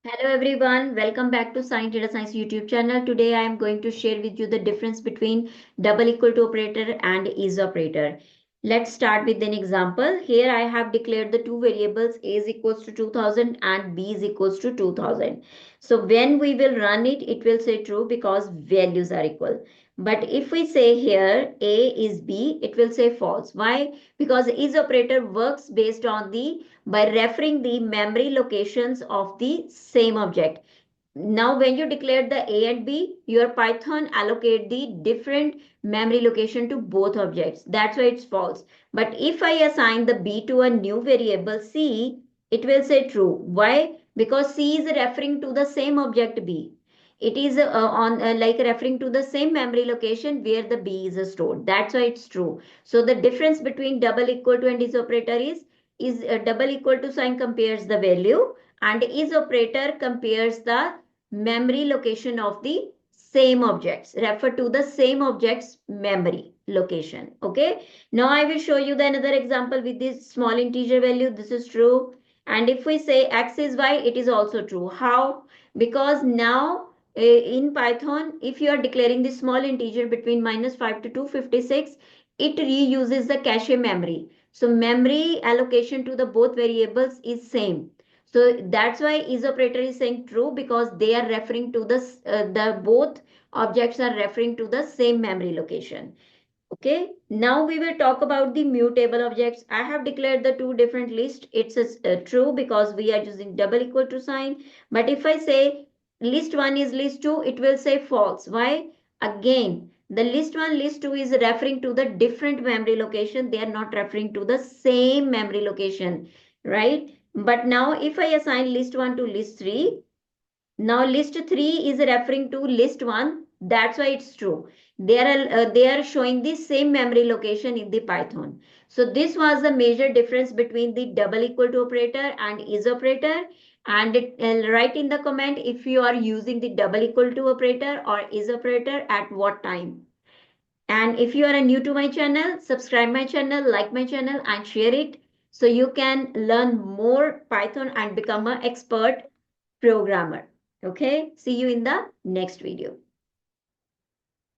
Hello everyone, welcome back to Science Data Science YouTube channel. Today I am going to share with you the difference between double equal to operator and is operator. Let's start with an example. Here I have declared the two variables a is equals to 2000 and b is equals to 2000. So when we will run it, it will say true because values are equal. But if we say here a is b, it will say false. Why? Because is operator works based on the by referring the memory locations of the same object. Now, when you declare the A and B, your Python allocate the different memory location to both objects. That's why it's false. But if I assign the B to a new variable C, it will say true. Why? Because C is referring to the same object B. It is on like referring to the same memory location where the B is stored. That's why it's true. So the difference between double equal to and is operator is double equal to sign compares the value and is operator compares the memory location of the same objects, refer to the same objects memory location. Okay, now I will show you the another example with this small integer value. This is true, and if we say x is y, it is also true. How? Because now in Python, if you are declaring this small integer between -5 to 256, it reuses the cache memory. So memory allocation to the both variables is same. So that's why is operator is saying true, because they are referring to the both objects are referring to the same memory location. Okay, now we will talk about the mutable objects. I have declared the two different lists. It's true because we are using double equal to sign. But if I say list 1 is list 2, it will say false. Why? Again, the list 1, list 2 is referring to the different memory location. They are not referring to the same memory location, right? But now if I assign list 1 to list 3, now list 3 is referring to list 1. That's why it's true. They are showing the same memory location in the Python. So this was the major difference between the double equal to operator and is operator. And write in the comment if you are using the double equal to operator or is operator at what time. And if you are new to my channel, subscribe my channel, like my channel and share it so you can learn more Python and become an expert programmer. Okay, see you in the next video.